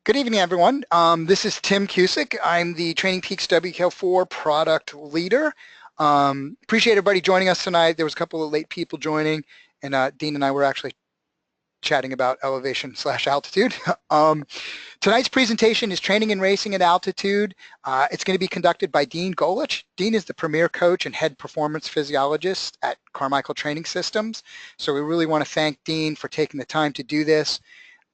Good evening, everyone. This is Tim Cusick. I'm the TrainingPeaks WKO4 product leader. Appreciate everybody joining us tonight. There was a couple of late people joining, and Dean and I were actually chatting about elevation/altitude. Tonight's presentation is Training and Racing at Altitude. It's going to be conducted by Dean Golich. Dean is the premier coach and head performance physiologist at Carmichael Training Systems. So we really want to thank Dean for taking the time to do this.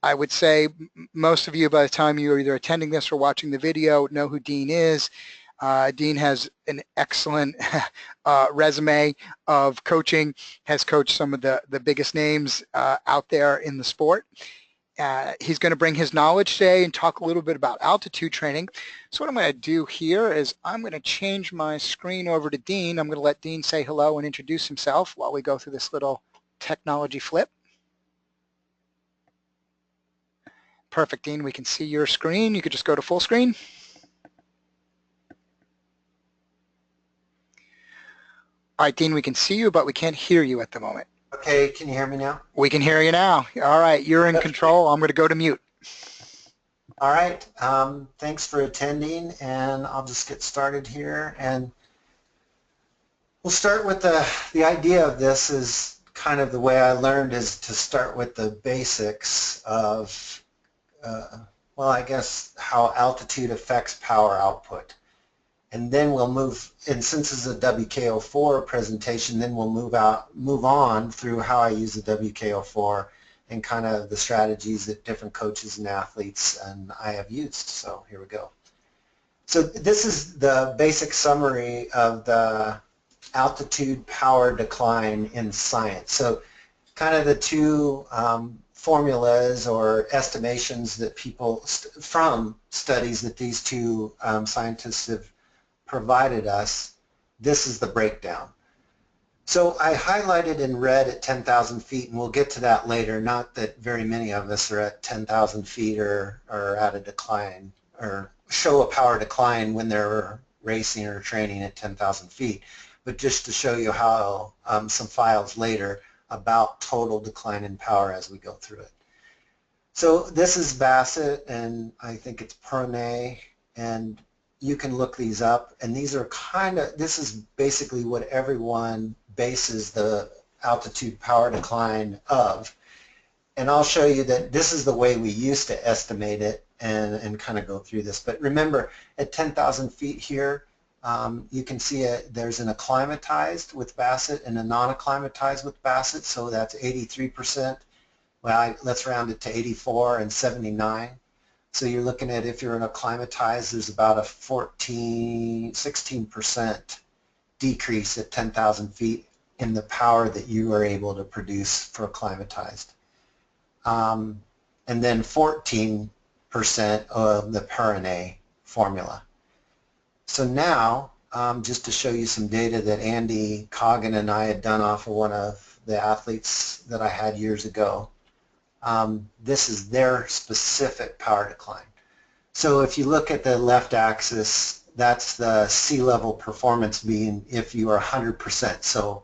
I would say most of you, by the time you're either attending this or watching the video, know who Dean is. Dean has an excellent resume of coaching, has coached some of the biggest names out there in the sport. He's going to bring his knowledge today and talk a little bit about altitude training. So what I'm going to do here is I'm going to change my screen over to Dean. I'm going to let Dean say hello and introduce himself while we go through this little technology flip. Perfect, Dean. We can see your screen. You could just go to full screen. All right, Dean, we can see you, but we can't hear you at the moment. Okay, can you hear me now? We can hear you now. All right, you're in control. I'm going to go to mute. All right, thanks for attending, and I'll just get started here. And we'll start with the idea of this is kind of the way I learned is to start with the basics of well, I guess how altitude affects power output. And then we'll move, and since this is a WKO4 presentation, then we'll move on through how I use the WKO4 and kind of the strategies that different coaches and athletes and I have used. So here we go. So this is the basic summary of the altitude power decline in science. So kind of the two formulas or estimations that people from studies that these two scientists have provided us, this is the breakdown. So I highlighted in red at 10,000 feet, and we'll get to that later, not that very many of us are at 10,000 feet or at a decline or show a power decline when they're racing or training at 10,000 feet, but just to show you how some files later about total decline in power as we go through it. So this is Bassett, and I think it's Pernet, and you can look these up, and these are kind of, this is basically what everyone bases the altitude power decline of. And I'll show you that this is the way we used to estimate it and kind of go through this. But remember, at 10,000 feet here, you can see there's an acclimatized with Bassett and a non-acclimatized with Bassett, so that's 83%. Well, let's round it to 84 and 79. So you're looking at, if you're an acclimatized, there's about a 16% decrease at 10,000 feet in the power that you are able to produce for acclimatized. And then 14% of the Pernet formula. So now, just to show you some data that Andy Coggin and I had done off of one of the athletes that I had years ago, this is their specific power decline. So if you look at the left axis, that's the sea level performance being if you are 100%. So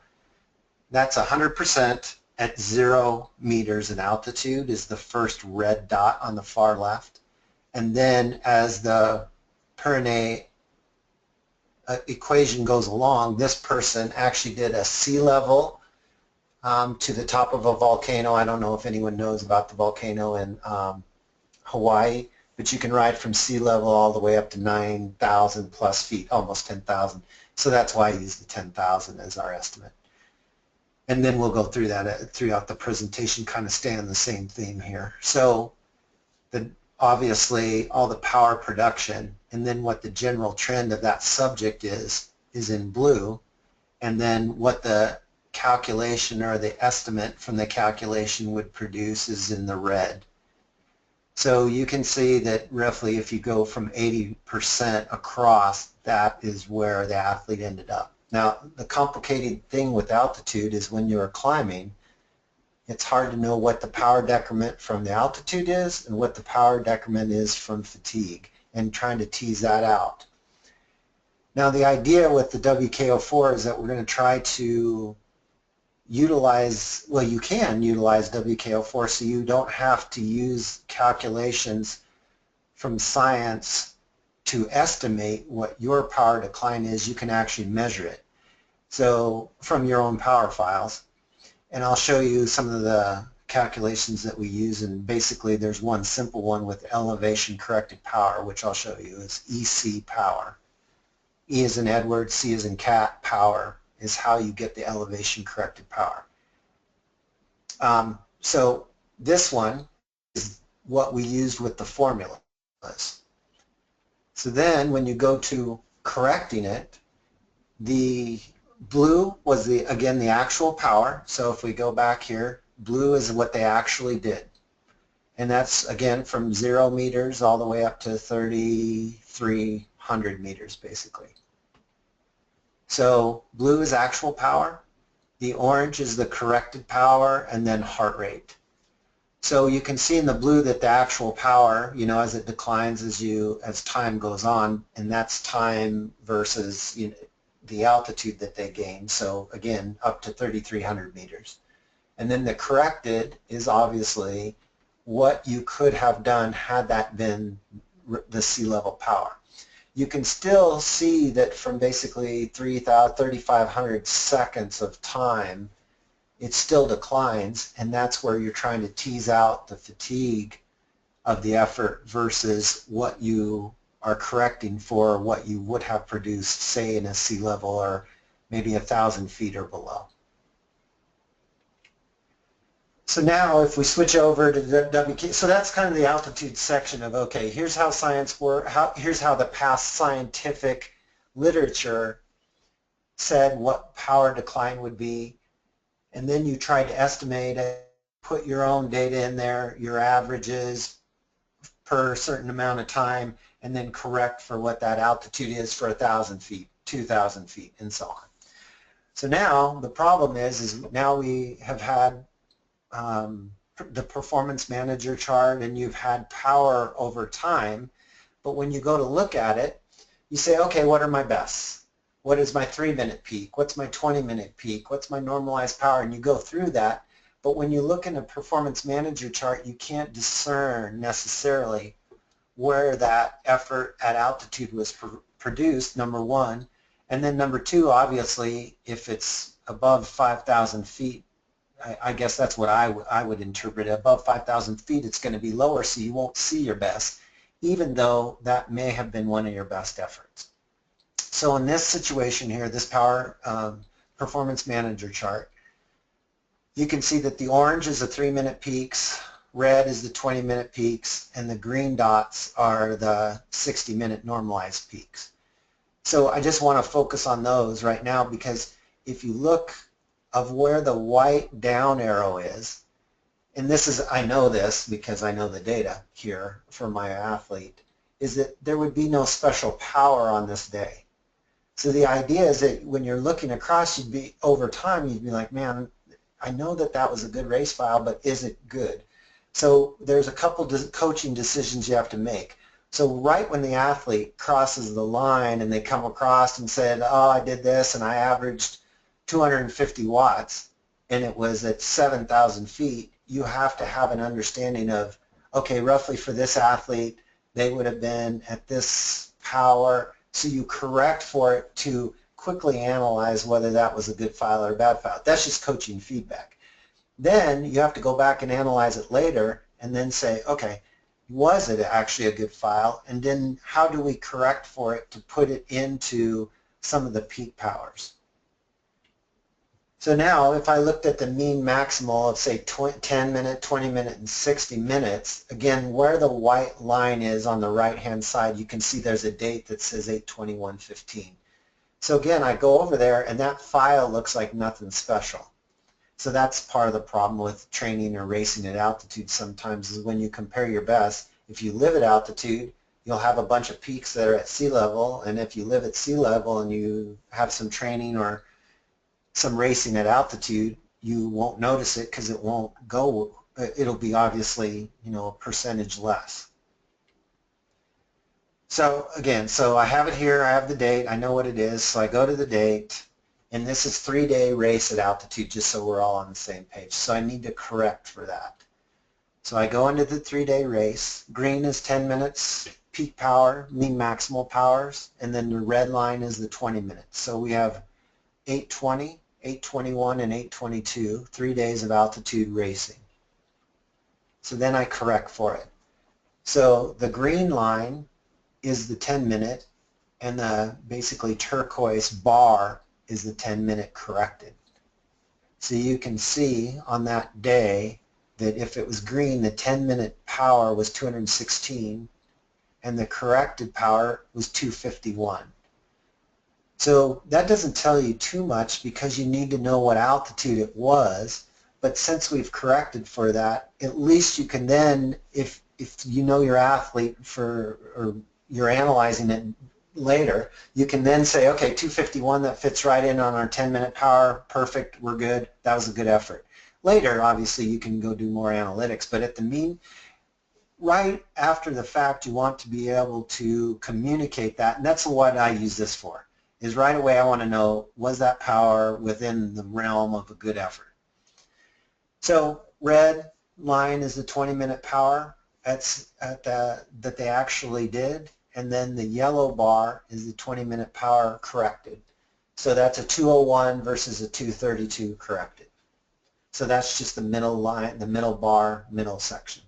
that's 100% at 0 meters in altitude is the first red dot on the far left. And then as the Pernet equation goes along, this person actually did a sea level to the top of a volcano. I don't know if anyone knows about the volcano in Hawaii, but you can ride from sea level all the way up to 9,000 plus feet, almost 10,000. So that's why I use the 10,000 as our estimate. And then we'll go through that throughout the presentation, kind of stay on the same theme here. So obviously all the power production, and then what the general trend of that subject is in blue, and then what the calculation or the estimate from the calculation would produce is in the red. So you can see that roughly if you go from 80% across, that is where the athlete ended up. Now the complicated thing with altitude is when you're climbing, it's hard to know what the power decrement from the altitude is and what the power decrement is from fatigue, and trying to tease that out. Now the idea with the WKO4 is that we're going to try to utilize, well, you can utilize WKO4 so you don't have to use calculations from science to estimate what your power decline is, you can actually measure it. So from your own power files. And I'll show you some of the calculations that we use, and basically there's one simple one with elevation corrected power, which I'll show you is EC power. E as in Edward, C as in cat, power is how you get the elevation corrected power. So this one is what we used with the formulas. So then when you go to correcting it, the blue was again the actual power. So if we go back here, blue is what they actually did. And that's again from 0 meters all the way up to 3,300 meters basically. So blue is actual power, the orange is the corrected power, and then heart rate. So you can see in the blue that the actual power, you know, as it declines as time goes on, and that's time versus, you know, the altitude that they gain. So again, up to 3,300 meters. And then the corrected is obviously what you could have done had that been the sea level power. You can still see that from basically 3,500 seconds of time, it still declines, and that's where you're trying to tease out the fatigue of the effort versus what you are correcting for what you would have produced, say, in a sea level or maybe 1,000 feet or below. So now if we switch over to the WK, so that's kind of the altitude section of, okay, here's how science works, here's how the past scientific literature said what power decline would be, and then you try to estimate it, put your own data in there, your averages per a certain amount of time, and then correct for what that altitude is for 1,000 feet, 2,000 feet, and so on. So now the problem is now we have had the performance manager chart, and you've had power over time, but when you go to look at it, you say, okay, what are my bests? What is my 3-minute peak? What's my 20-minute peak? What's my normalized power? And you go through that, but when you look in a performance manager chart, you can't discern necessarily where that effort at altitude was produced, number one, and then number two, obviously, if it's above 5,000 feet, I guess that's what I would interpret it. Above 5,000 feet, it's going to be lower, so you won't see your best, even though that may have been one of your best efforts. So in this situation here, this power performance manager chart, you can see that the orange is the 3-minute peaks, red is the 20-minute peaks, and the green dots are the 60-minute normalized peaks. So I just want to focus on those right now, because if you look of where the white down arrow is, and this is, I know this because I know the data here for my athlete, is that there would be no special power on this day. So the idea is that when you're looking across, you'd be, over time, you'd be like, man, I know that that was a good race file, but is it good? So there's a couple coaching decisions you have to make. So right when the athlete crosses the line and they come across and said, oh, I did this and I averaged 250 watts and it was at 7,000 feet, you have to have an understanding of, okay, roughly for this athlete, they would have been at this power, so you correct for it to quickly analyze whether that was a good file or a bad file. That's just coaching feedback. Then you have to go back and analyze it later and then say, okay, was it actually a good file? And then how do we correct for it to put it into some of the peak powers? So now if I looked at the mean maximal of say 10 minute, 20 minute, and 60 minutes, again, where the white line is on the right hand side, you can see there's a date that says 8/21/15. So again, I go over there and that file looks like nothing special. So that's part of the problem with training or racing at altitude sometimes, is when you compare your best, if you live at altitude, you'll have a bunch of peaks that are at sea level, and if you live at sea level and you have some training or some racing at altitude, you won't notice it because it won't go, it'll be obviously, you know, a percentage less. So again, so I have it here, I have the date, I know what it is, so I go to the date, and this is 3-day race at altitude, just so we're all on the same page. So I need to correct for that. So I go into the 3-day race. Green is 10 minutes peak power, mean maximal powers, and then the red line is the 20 minutes. So we have 8:20, 8:21, and 8:22, 3 days of altitude racing. So then I correct for it. So the green line is the 10-minute, and the basically turquoise bar is the 10-minute corrected. So you can see on that day that if it was green, the 10-minute power was 216, and the corrected power was 251. So that doesn't tell you too much because you need to know what altitude it was, but since we've corrected for that, at least you can then, if you know your athlete or you're analyzing it later, you can then say, okay, 251, that fits right in on our 10-minute power, perfect, we're good, that was a good effort. Later, obviously, you can go do more analytics, but at the mean, right after the fact, you want to be able to communicate that, and that's what I use this for, is right away I want to know, was that power within the realm of a good effort? So red line is the 20-minute power that they actually did, and then the yellow bar is the 20-minute power corrected. So that's a 201 versus a 232 corrected. So that's just the middle line, the middle bar, middle section.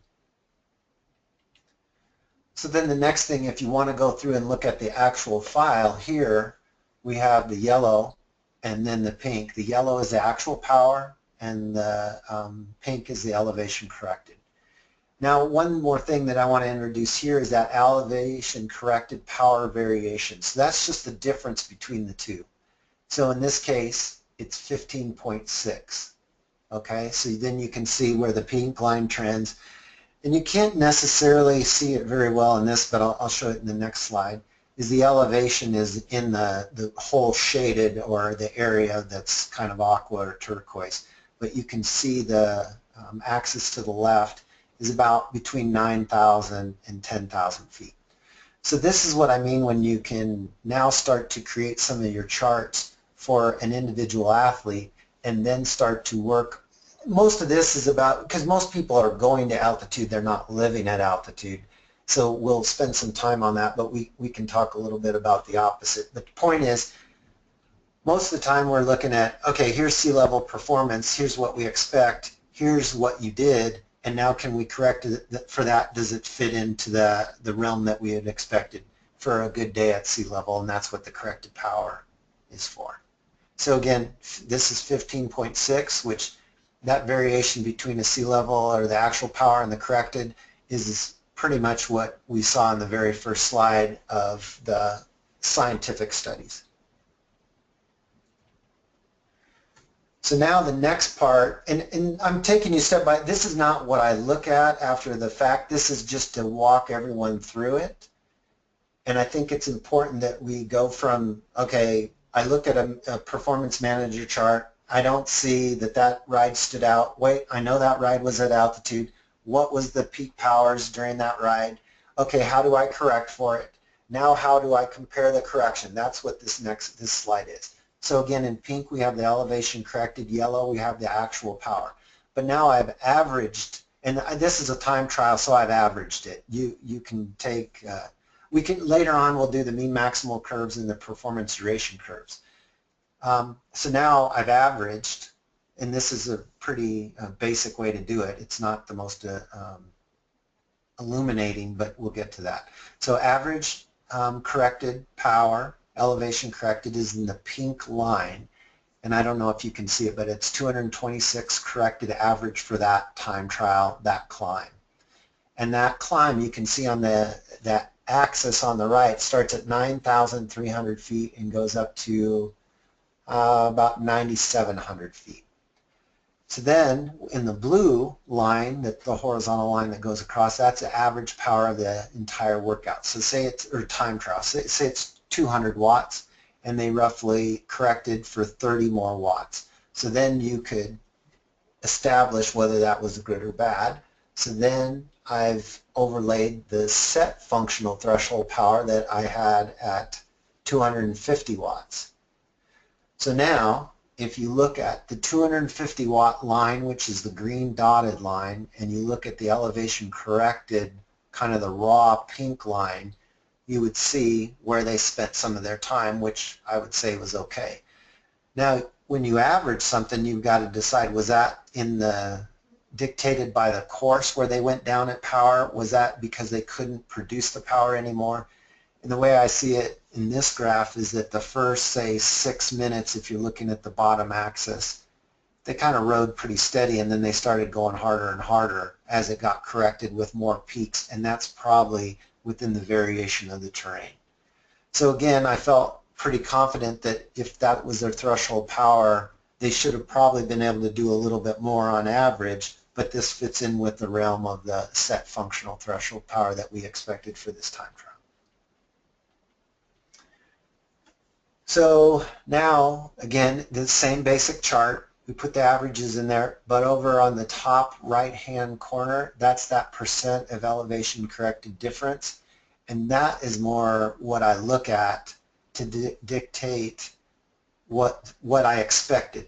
So then the next thing, if you want to go through and look at the actual file, here we have the yellow and then the pink. The yellow is the actual power, and the pink is the elevation corrected. Now, one more thing that I want to introduce here is that elevation corrected power variation. So that's just the difference between the two. So in this case, it's 15.6. Okay, so then you can see where the pink line trends. And you can't necessarily see it very well in this, but I'll show it in the next slide, is the elevation is in the whole shaded or the area that's kind of aqua or turquoise. But you can see the axis to the left is about between 9,000 and 10,000 feet. So this is what I mean when you can now start to create some of your charts for an individual athlete and then start to work. Most of this is about, because most people are going to altitude, they're not living at altitude. So we'll spend some time on that, but we can talk a little bit about the opposite. But the point is, most of the time we're looking at, okay, here's sea level performance, here's what we expect, here's what you did, and now can we correct it for that? Does it fit into the realm that we had expected for a good day at sea level? And that's what the corrected power is for. So again, this is 15.6, which that variation between the sea level or the actual power and the corrected is pretty much what we saw in the very first slide of the scientific studies. So now the next part, and I'm taking you step by, this is not what I look at after the fact, this is just to walk everyone through it. And I think it's important that we go from, okay, I look at a performance manager chart, I don't see that ride stood out. Wait, I know that ride was at altitude. What was the peak powers during that ride? Okay, how do I correct for it? Now how do I compare the correction? That's what this slide is. So again, in pink we have the elevation corrected, yellow we have the actual power. But now I've averaged, and this is a time trial, so I've averaged it. You can take, later on we'll do the mean maximal curves and the performance duration curves. So now I've averaged, and this is a pretty basic way to do it. It's not the most illuminating, but we'll get to that. So average corrected power, elevation corrected is in the pink line, and I don't know if you can see it, but it's 226 corrected average for that time trial, that climb. And that climb, you can see on that axis on the right, starts at 9,300 feet and goes up to about 9,700 feet. So then in the blue line, the horizontal line that goes across, that's the average power of the entire workout. So say it's, or time trial, say it's 200 watts and they roughly corrected for 30 more watts. So then you could establish whether that was good or bad. So then I've overlaid the set functional threshold power that I had at 250 watts. So now if you look at the 250 watt line, which is the green dotted line, and you look at the elevation corrected, kind of the raw pink line, you would see where they spent some of their time, which I would say was okay. Now, when you average something, you've got to decide, was that in the dictated by the course where they went down at power? Was that because they couldn't produce the power anymore? And the way I see it in this graph is that the first, say, 6 minutes, if you're looking at the bottom axis, they kind of rode pretty steady, and then they started going harder and harder as it got corrected with more peaks, and that's probably within the variation of the terrain. So again, I felt pretty confident that if that was their threshold power, they should have probably been able to do a little bit more on average, but this fits in with the realm of the set functional threshold power that we expected for this time trial. So now, again, the same basic chart. We put the averages in there, but over on the top right-hand corner, that's that percent of elevation corrected difference. And that is more what I look at to dictate what I expected.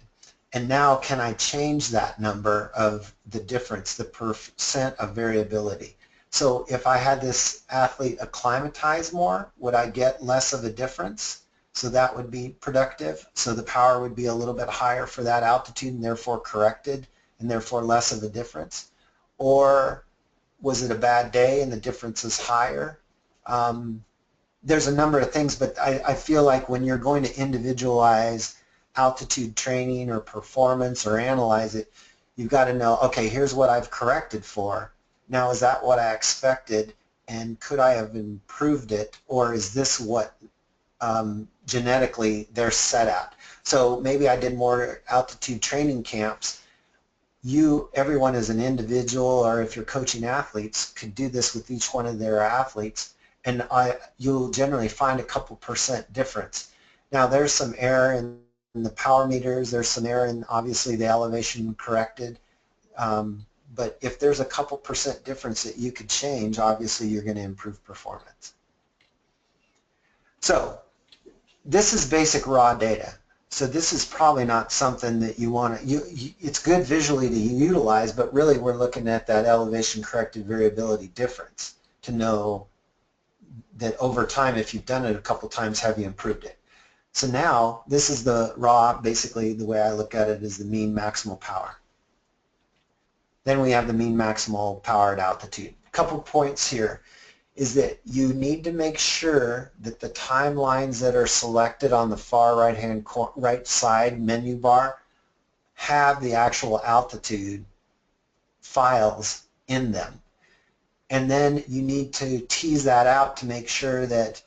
And now can I change that number of the difference, the percent of variability? So if I had this athlete acclimatize more, would I get less of a difference? So that would be productive. So the power would be a little bit higher for that altitude and therefore corrected and therefore less of a difference. Or was it a bad day and the difference is higher? There's a number of things, but I feel like when you're going to individualize altitude training or performance or analyze it, you've got to know, okay, here's what I've corrected for. Now, is that what I expected? And could I have improved it? Or is this what genetically they're set at? So maybe I did more altitude training camps. Everyone as an individual, or if you're coaching athletes, could do this with each one of their athletes, and you'll generally find a couple percent difference. Now there's some error in the power meters, there's some error in obviously the elevation corrected, but if there's a couple percent difference that you could change, obviously you're going to improve performance. So this is basic raw data. So this is probably not something that you want to, it's good visually to utilize, but really we're looking at that elevation corrected variability difference to know that over time, if you've done it a couple times, have you improved it? So now this is the raw, basically the way I look at it is the mean maximal power. Then we have the mean maximal power at altitude. A couple points here is that you need to make sure that the timelines that are selected on the far right side menu bar have the actual altitude files in them. And then you need to tease that out to make sure that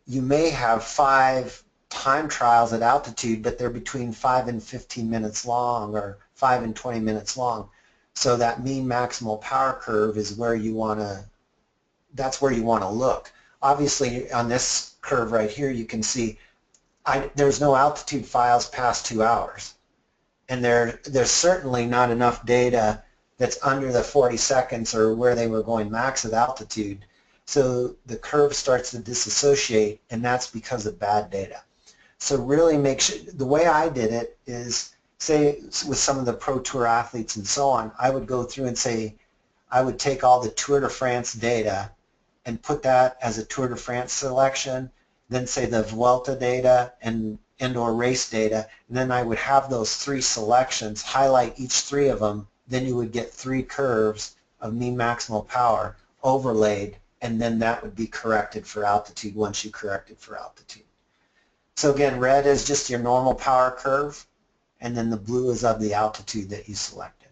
you may have 5 time trials at altitude, but they're between 5 and 15 minutes long or 5 and 20 minutes long. So that mean maximal power curve is where you want to, that's where you want to look. Obviously on this curve right here you can see there's no altitude files past 2 hours. And there's certainly not enough data that's under the 40 seconds or where they were going max at altitude. So the curve starts to disassociate, and that's because of bad data. So really make sure, the way I did it is, say with some of the Pro Tour athletes and so on, I would go through and say, I would take all the Tour de France data and put that as a Tour de France selection, then say the Vuelta data and indoor race data, and then I would have those 3 selections, highlight each 3 of them, then you would get 3 curves of mean maximal power overlaid, and then that would be corrected for altitude once you corrected for altitude. So again, red is just your normal power curve, and then the blue is of the altitude that you selected.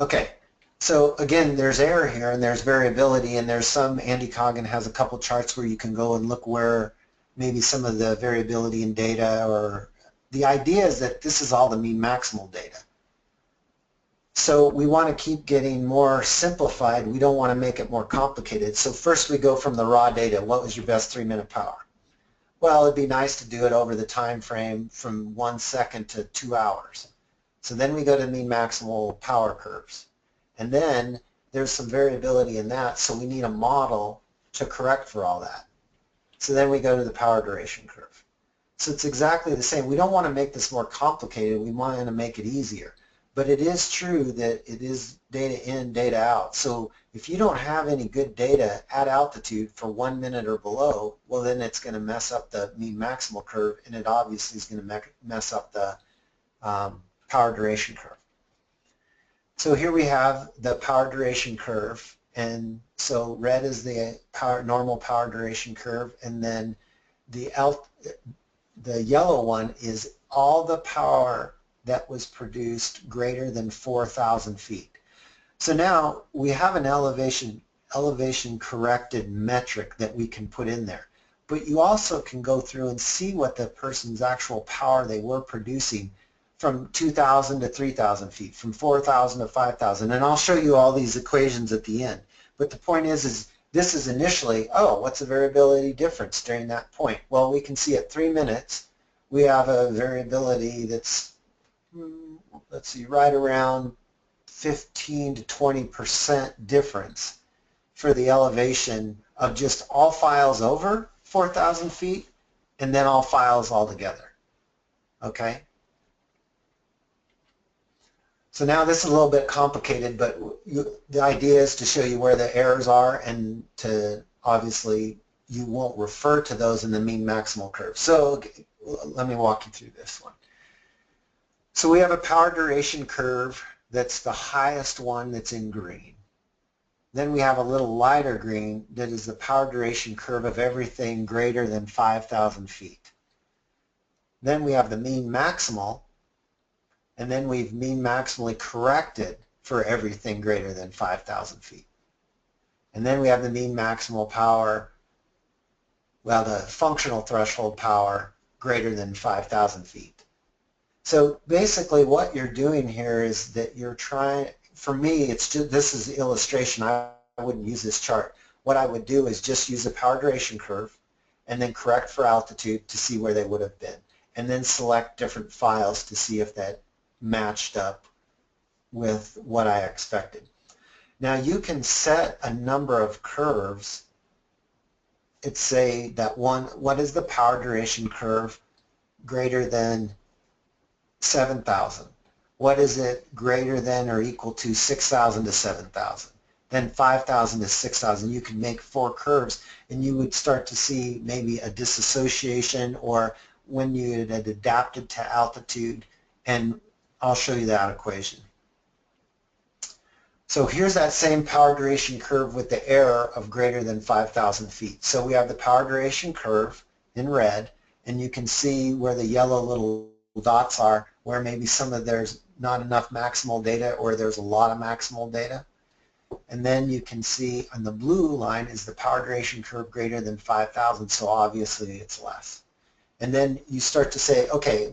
Okay, so again, there's error here and there's variability, and there's some, Andy Coggan has a couple charts where you can go and look where maybe some of the variability in data, or the idea is that this is all the mean maximal data. So we want to keep getting more simplified. We don't want to make it more complicated. So first we go from the raw data. What was your best 3-minute power? Well, it'd be nice to do it over the time frame from 1 second to 2 hours. So then we go to mean maximal power curves. And then there's some variability in that, so we need a model to correct for all that. So then we go to the power duration curve. So it's exactly the same. We don't want to make this more complicated. We want to make it easier. But it is true that it is data in, data out. So if you don't have any good data at altitude for 1 minute or below, well, then it's going to mess up the mean maximal curve, and it obviously is going to mess up the power duration curve. So here we have the power duration curve, and so red is the normal power duration curve, and then the yellow one is all the power that was produced greater than 4,000 feet. So now we have an elevation corrected metric that we can put in there. But you also can go through and see what the person's actual power they were producing from 2,000 to 3,000 feet, from 4,000 to 5,000. And I'll show you all these equations at the end. But the point is this is initially, oh, what's the variability difference during that point? Well, we can see at 3 minutes we have a variability that's, let's see, right around 15 to 20% difference for the elevation of just all files over 4,000 feet and then all files all together. Okay? So now this is a little bit complicated, but the idea is to show you where the errors are, and to obviously you won't refer to those in the mean maximal curve. So let me walk you through this one. So we have a power duration curve that's the highest one that's in green. Then we have a little lighter green that is the power duration curve of everything greater than 5,000 feet. Then we have the mean maximal, and then we've mean maximally corrected for everything greater than 5,000 feet. And then we have the mean maximal power, well, the functional threshold power greater than 5,000 feet. So basically what you're doing here is that you're trying, for me, it's just, this is illustration. I wouldn't use this chart. What I would do is just use a power duration curve and then correct for altitude to see where they would have been, and then select different files to see if that matched up with what I expected. Now you can set a number of curves. It's say that one, what is the power duration curve greater than 7,000? What is it greater than or equal to 6,000 to 7,000? Then 5,000 to 6,000. You can make 4 curves, and you would start to see maybe a disassociation, or when you had adapted to altitude, and I'll show you that equation. So here's that same power duration curve with the error of greater than 5,000 feet. So we have the power duration curve in red, and you can see where the yellow little dots are, where maybe some of there's not enough maximal data or there's a lot of maximal data. And then you can see on the blue line is the power duration curve greater than 5,000, so obviously it's less. And then you start to say, okay,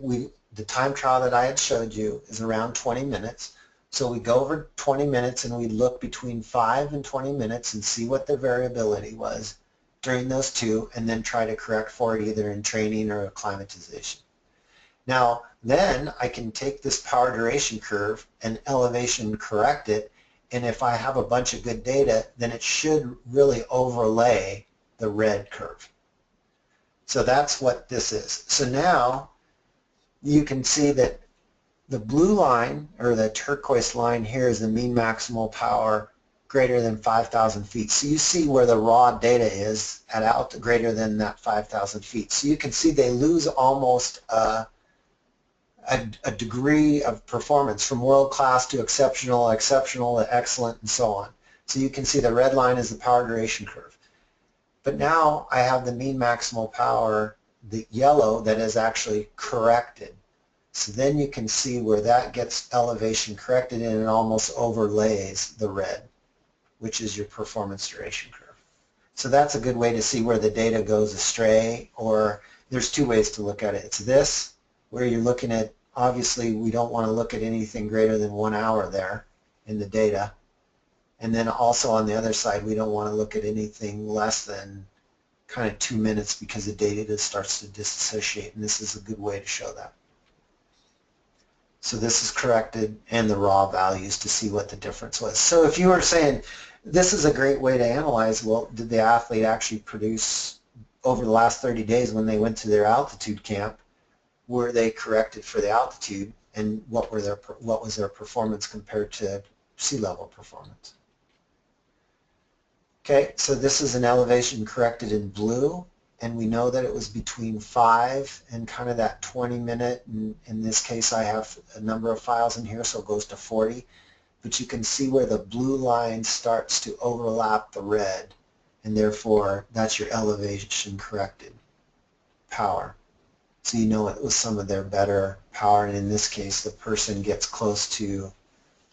the time trial that I had showed you is around 20 minutes. So we go over 20 minutes and we look between 5 and 20 minutes and see what the variability was during those two, and then try to correct for it either in training or acclimatization. Now then I can take this power duration curve and elevation correct it, and if I have a bunch of good data, then it should really overlay the red curve. So that's what this is. So now you can see that the blue line, or the turquoise line here, is the mean maximal power greater than 5,000 feet. So you see where the raw data is at altitude greater than that 5,000 feet. So you can see they lose almost a degree of performance from world class to exceptional, exceptional to excellent, and so on. So you can see the red line is the power duration curve. But now I have the mean maximal power, the yellow, that is actually corrected. So then you can see where that gets elevation corrected and it almost overlays the red, which is your performance duration curve. So that's a good way to see where the data goes astray, or there's two ways to look at it. It's this, where you're looking at, obviously we don't want to look at anything greater than 1 hour there in the data. And then also on the other side, we don't want to look at anything less than kind of 2 minutes, because the data starts to disassociate, and this is a good way to show that. So this is corrected, and the raw values to see what the difference was. So if you were saying this is a great way to analyze, well, did the athlete actually produce over the last 30 days when they went to their altitude camp, were they corrected for the altitude, and what was their performance compared to sea level performance. Okay, so this is an elevation corrected in blue, and we know that it was between 5 and kind of that 20-minute, and in this case I have a number of files in here, so it goes to 40, but you can see where the blue line starts to overlap the red, and therefore that's your elevation corrected power. So you know it was some of their better power, and in this case the person gets close to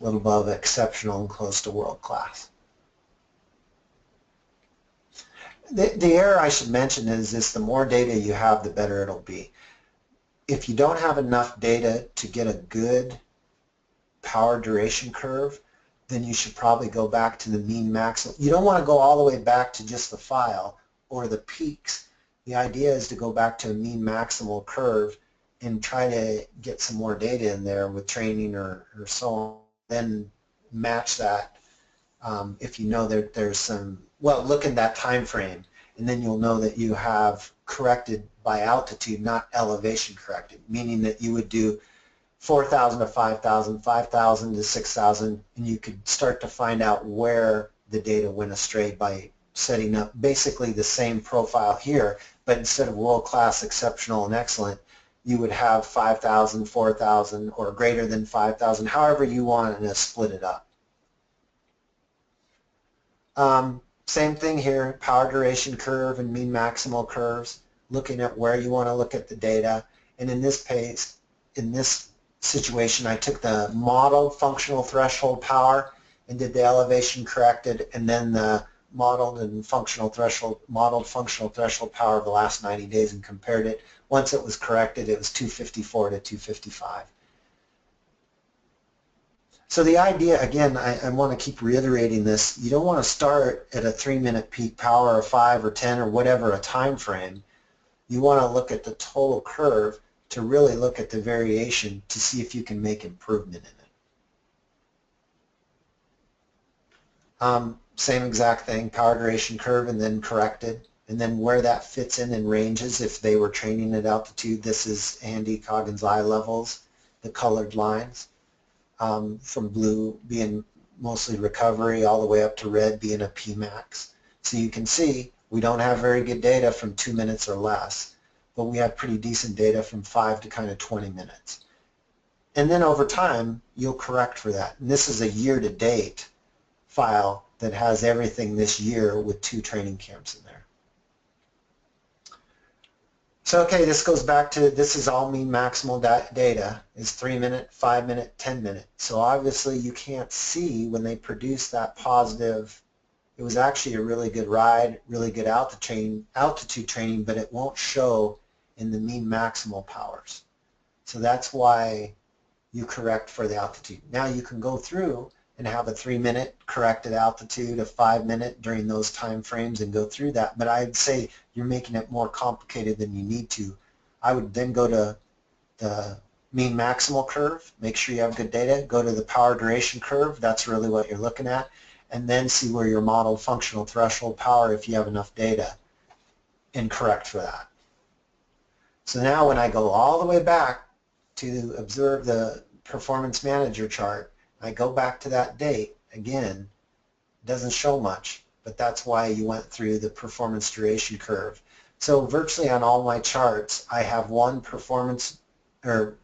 a little above exceptional and close to world class. The error I should mention is this: the more data you have, the better it'll be. If you don't have enough data to get a good power duration curve, then you should probably go back to the mean maximal. You don't want to go all the way back to just the file or the peaks. The idea is to go back to a mean maximal curve and try to get some more data in there with training or so on, then match that. If you know there's some, well, look in that time frame, and then you'll know that you have corrected by altitude, not elevation corrected, meaning that you would do 4,000 to 5,000, 5,000 to 6,000, and you could start to find out where the data went astray by setting up basically the same profile here, but instead of world-class, exceptional, and excellent, you would have 5,000, 4,000, or greater than 5,000, however you want to split it up. Same thing here, power duration curve and mean maximal curves, looking at where you want to look at the data. And in this case, in this situation, I took the modeled functional threshold power and did the elevation corrected, and then the modeled functional threshold power of the last 90 days and compared it. Once it was corrected, it was 254 to 255. So the idea, again, I want to keep reiterating this, you don't want to start at a 3-minute peak power or 5 or 10 or whatever a time frame. You want to look at the total curve to really look at the variation to see if you can make improvement in it. Same exact thing, power duration curve and then corrected, and then where that fits in ranges. If they were training at altitude, this is Andy Coggins' eye levels, the colored lines. From blue being mostly recovery all the way up to red being a Pmax. So you can see we don't have very good data from 2 minutes or less, but we have pretty decent data from 5 to kind of 20 minutes. And then over time, you'll correct for that. And this is a year-to-date file that has everything this year with 2 training camps in there. So okay, this goes back to, this is all mean maximal data, is 3-minute, 5-minute, 10-minute. So obviously you can't see when they produce that positive, it was actually a really good ride, really good altitude training, but it won't show in the mean maximal powers. So that's why you correct for the altitude. Now you can go through and have a 3-minute corrected altitude, a 5-minute during those time frames and go through that. But I'd say you're making it more complicated than you need to. I would then go to the mean maximal curve, make sure you have good data, go to the power duration curve, that's really what you're looking at, and then see where your modeled functional threshold power, if you have enough data, and correct for that. So now when I go all the way back to observe the performance manager chart, I go back to that date, again, it doesn't show much, but that's why you went through the performance duration curve. So virtually on all my charts, I have one performance or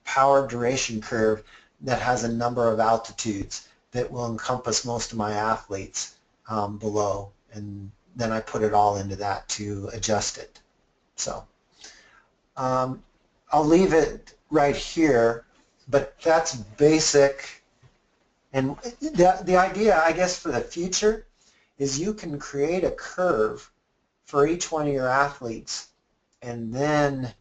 power duration curve that has a number of altitudes that will encompass most of my athletes below, and then I put it all into that to adjust it. So I'll leave it right here. But that's basic, and the idea, I guess, for the future is you can create a curve for each one of your athletes and then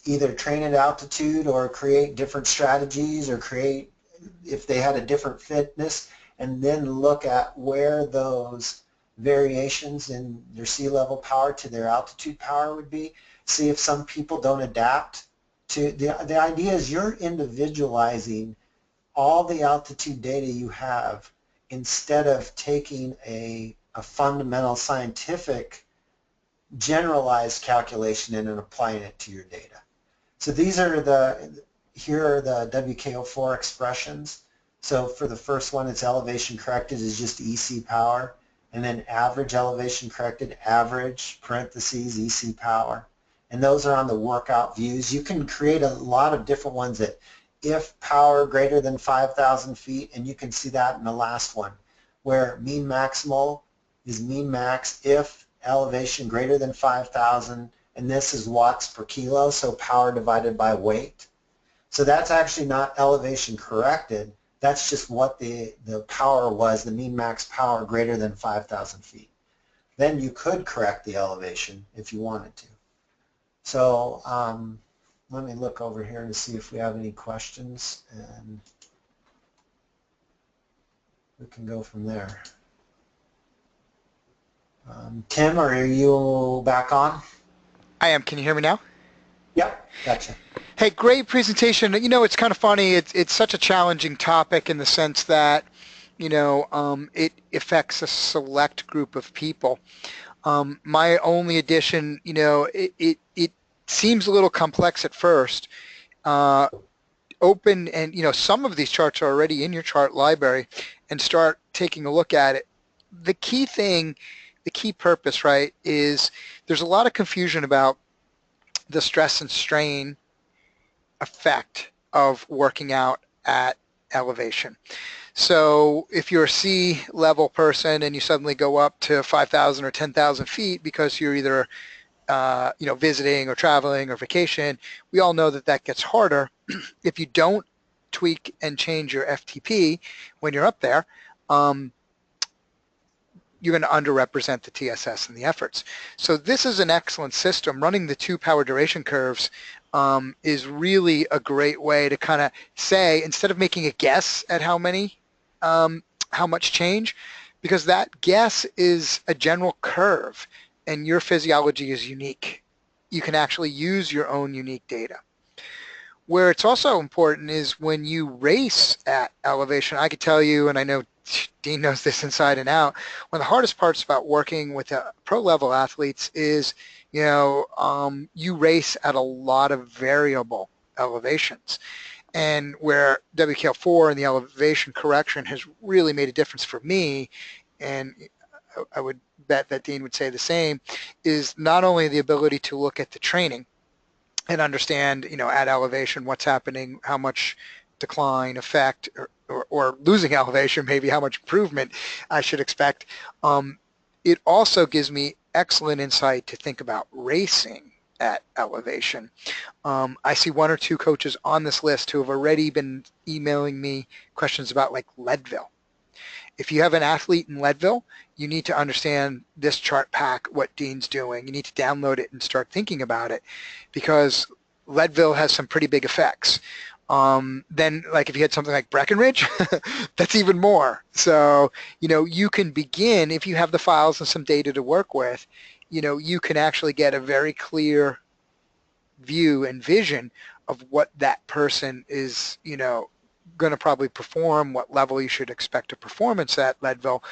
either train at altitude or create different strategies or create, if they had a different fitness, and then look at where those variations in their sea level power to their altitude power would be. See if some people don't adapt. The idea is you're individualizing all the altitude data you have instead of taking a fundamental scientific generalized calculation and then applying it to your data. So these are here are the WKO4 expressions. So for the first one, it's elevation corrected is just EC power, and then average elevation corrected, average, parentheses, EC power. And those are on the workout views. You can create a lot of different ones that if power greater than 5,000 feet, and you can see that in the last one, where mean maximal is mean max if elevation greater than 5,000, and this is watts per kilo, so power divided by weight. So that's actually not elevation corrected. That's just what the power was, the mean max power greater than 5,000 feet. Then you could correct the elevation if you wanted to. So let me look over here to see if we have any questions, and we can go from there. Tim, are you back on? I am. Can you hear me now? Yep, gotcha. Hey, great presentation. You know, it's kind of funny. It's such a challenging topic in the sense that, you know, it affects a select group of people. My only addition, you know, it seems a little complex at first. Open and, you know, some of these charts are already in your chart library and start taking a look at it. The key thing, the key purpose, right, is there's a lot of confusion about the stress and strain effect of working out at elevation. So if you're a sea level person and you suddenly go up to 5,000 or 10,000 feet because you're either you know, visiting or traveling or vacation, we all know that that gets harder. If you don't tweak and change your FTP when you're up there, you're going to underrepresent the TSS and the efforts. So this is an excellent system. Running the two power duration curves is really a great way to kind of say, instead of making a guess at how much change, because that guess is a general curve and your physiology is unique. You can actually use your own unique data. Where it's also important is when you race at elevation. I could tell you, and I know Dean knows this inside and out, one of the hardest parts about working with pro level athletes is, you know, you race at a lot of variable elevations. And where WKL4 and the elevation correction has really made a difference for me, and I would bet that Dean would say the same, is not only the ability to look at the training and understand, you know, at elevation what's happening, how much decline, effect, or losing elevation, maybe how much improvement I should expect. It also gives me excellent insight to think about racing at elevation. I see one or two coaches on this list who have already been emailing me questions about like Leadville. If you have an athlete in Leadville, you need to understand this chart pack, what Dean's doing. You need to download it and start thinking about it, because Leadville has some pretty big effects. Then, like if you had something like Breckenridge, that's even more. So, you know, you can begin, if you have the files and some data to work with, you know, you can actually get a very clear view and vision of what that person is, you know, going to probably perform, what level you should expect a performance at Leadville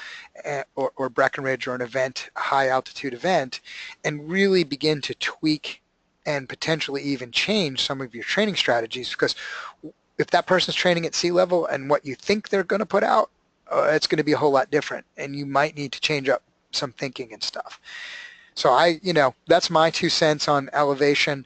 or Breckenridge or an event, a high altitude event, and really begin to tweak and potentially even change some of your training strategies. Because if that person's training at sea level and what you think they're going to put out, it's going to be a whole lot different, and you might need to change up some thinking and stuff. So you know, that's my 2 cents on elevation.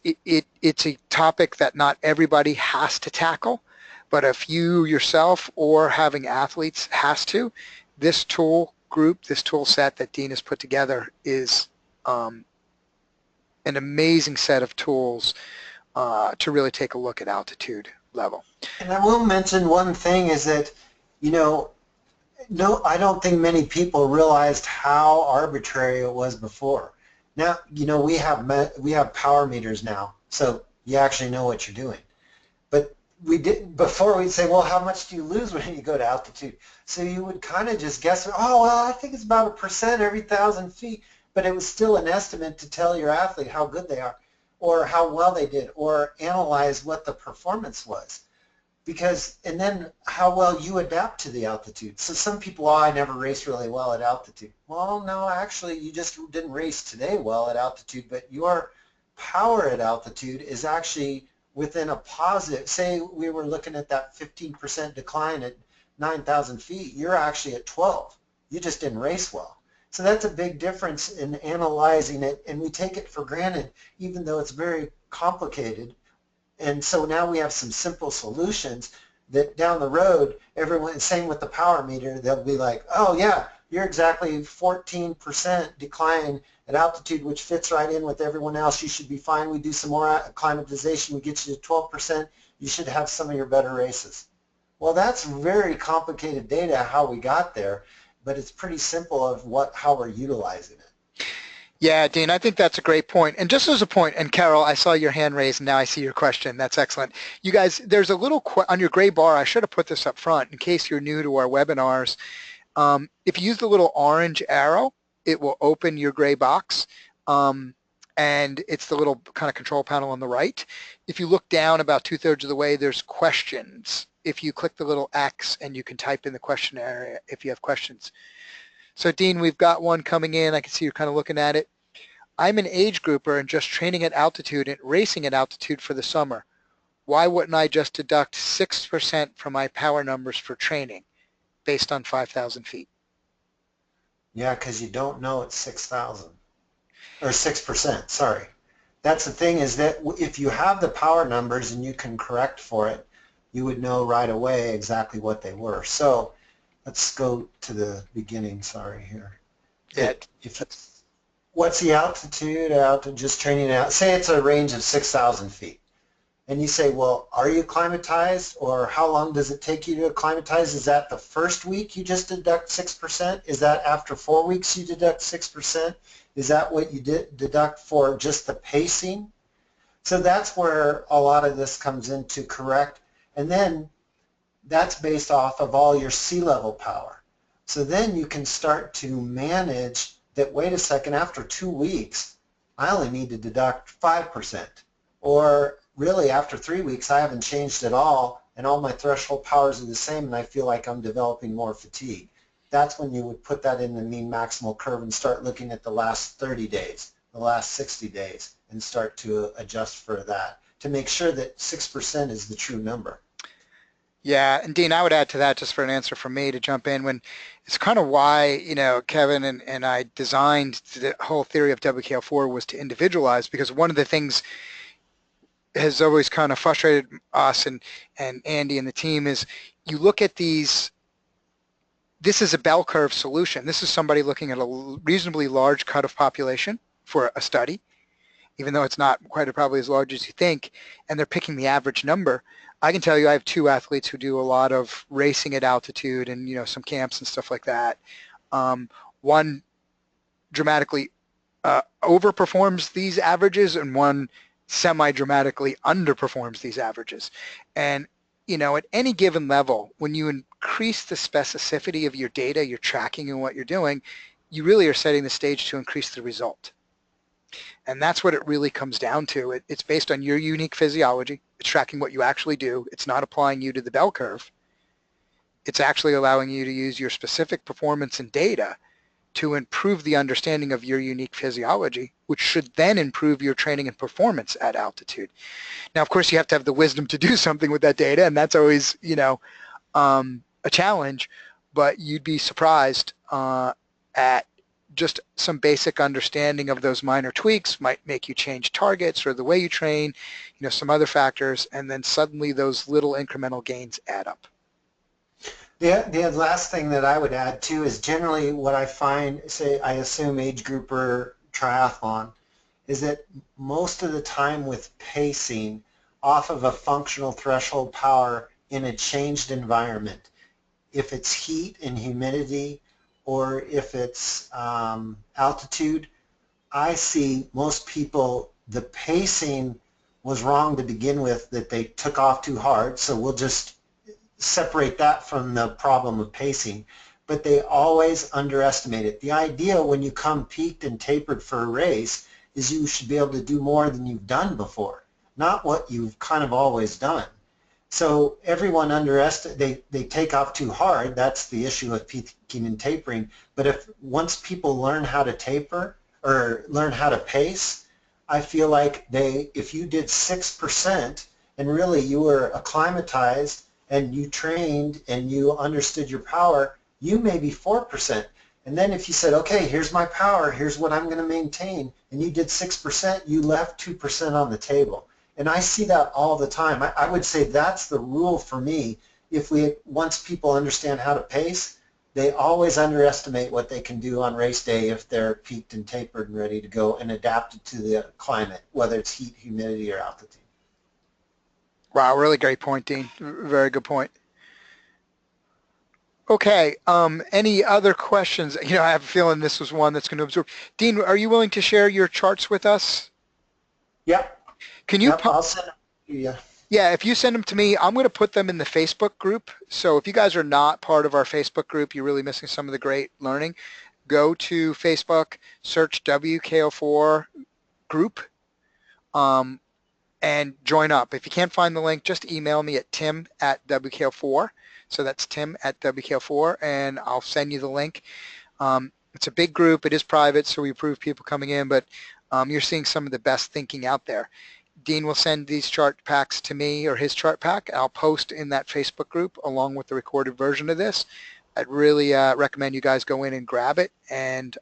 It's a topic that not everybody has to tackle, but if you yourself or having athletes has to, this tool group, this tool set that Dean has put together is an amazing set of tools to really take a look at altitude level. And I will mention one thing is that, you know, no, I don't think many people realized how arbitrary it was before. Now, you know, we have power meters now, so you actually know what you're doing. But we didn't before. We'd say, well, how much do you lose when you go to altitude? So you would kind of just guess, oh, well, I think it's about 1% every 1,000 feet. But it was still an estimate to tell your athlete how good they are, or how well they did, or analyze what the performance was. because, and then how well you adapt to the altitude. So some people, oh, I never race really well at altitude. Well, no, actually, you just didn't race today well at altitude, but your power at altitude is actually within a positive. Say we were looking at that 15% decline at 9,000 feet, you're actually at 12. You just didn't race well. So that's a big difference in analyzing it, and we take it for granted, even though it's very complicated. And so now we have some simple solutions that down the road, everyone, same with the power meter, they'll be like, oh yeah, you're exactly 14% decline at altitude, which fits right in with everyone else. You should be fine. We do some more acclimatization. We get you to 12%. You should have some of your better races. Well, that's very complicated data, how we got there, but it's pretty simple of how we're utilizing it. Yeah, Dean, I think that's a great point. And just as a point, and Carol, I saw your hand raised, and now I see your question. That's excellent. You guys, there's a little, on your gray bar, I should have put this up front in case you're new to our webinars. If you use the little orange arrow, it will open your gray box, and it's the little kind of control panel on the right. If you look down about 2/3 of the way, there's questions. If you click the little X, and you can type in the question area if you have questions. So Dean, we've got one coming in. I can see you're kind of looking at it. I'm an age grouper and just training at altitude and racing at altitude for the summer. Why wouldn't I just deduct 6% from my power numbers for training based on 5,000 feet? Yeah, because you don't know it's 6,000 or 6%, sorry. That's the thing, is that if you have the power numbers and you can correct for it, you would know right away exactly what they were. So let's go to the beginning, sorry, here. Yeah. What's the altitude out just training out? Say it's a range of 6,000 feet. And you say, well, are you acclimatized, or how long does it take you to acclimatize? Is that the first week you just deduct 6%? Is that after 4 weeks you deduct 6%? Is that what you deduct for just the pacing? So that's where a lot of this comes into correct. And then that's based off of all your sea level power. So then you can start to manage that, wait a second, after 2 weeks, I only need to deduct 5%. Or really, after 3 weeks, I haven't changed at all, and all my threshold powers are the same, and I feel like I'm developing more fatigue. That's when you would put that in the mean maximal curve and start looking at the last 30 days, the last 60 days, and start to adjust for that to make sure that 6% is the true number. Yeah, and Dean, I would add to that, just for an answer from me to jump in, when it's kind of why, Kevin and I designed the whole theory of WKL4 was to individualize, because one of the things has always kind of frustrated us and Andy and the team is you look at these, this is a bell curve solution. This is somebody looking at a reasonably large cut of population for a study, even though it's not quite probably as large as you think, and they're picking the average number. I can tell you I have 2 athletes who do a lot of racing at altitude and some camps and stuff like that. One dramatically overperforms these averages, and one semi-dramatically underperforms these averages. And at any given level, when you increase the specificity of your data, your tracking and what you're doing, you really are setting the stage to increase the result. And that's what it really comes down to. It's based on your unique physiology. It's tracking what you actually do. It's not applying you to the bell curve. It's actually allowing you to use your specific performance and data to improve the understanding of your unique physiology, which should then improve your training and performance at altitude. Now, of course, you have to have the wisdom to do something with that data, and that's always, a challenge, but you'd be surprised at just some basic understanding of those minor tweaks might make you change targets or the way you train, some other factors, and then suddenly those little incremental gains add up. The last thing that I would add too is generally what I find, say I assume age grouper triathlon, is that most of the time with pacing off of a functional threshold power in a changed environment, if it's heat and humidity or if it's altitude, I see most people, the pacing was wrong to begin with, that they took off too hard, so we'll just separate that from the problem of pacing, but they always underestimate it. The idea when you come peaked and tapered for a race is you should be able to do more than you've done before, not what you've kind of always done. So everyone they take off too hard. That's the issue with peaking and tapering. But if once people learn how to taper or learn how to pace, I feel like if you did 6% and really you were acclimatized and you trained and you understood your power, you may be 4%. And then if you said, okay, here's my power, here's what I'm going to maintain, and you did 6%, you left 2% on the table. And I see that all the time. I would say that's the rule for me. Once people understand how to pace, they always underestimate what they can do on race day if they're peaked and tapered and ready to go and adapted to the climate, whether it's heat, humidity, or altitude. Wow, really great point, Dean. Very good point. Okay, any other questions? You know, I have a feeling this was one that's going to absorb. Dean, are you willing to share your charts with us? Yep, Can you, yep, I'll send them to you. yeah, if you send them to me, I'm going to put them in the Facebook group. So if you guys are not part of our Facebook group, you're really missing some of the great learning. Go to Facebook, search WKO4 group, and join up. If you can't find the link, just email me at tim@WKO4. So that's tim@WKO4, and I'll send you the link. It's a big group. It is private, so we approve people coming in, but you're seeing some of the best thinking out there. Dean will send these chart packs to me, or his chart pack. I'll post in that Facebook group along with the recorded version of this. I'd really recommend you guys go in and grab it and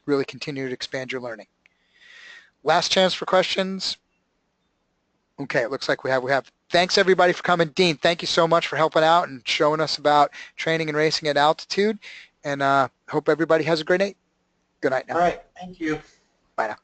really continue to expand your learning. Last chance for questions. Okay, it looks like we have. Thanks everybody for coming. Dean, thank you so much for helping out and showing us about training and racing at altitude. And hope everybody has a great night. Good night now. All right, thank you. Bye now.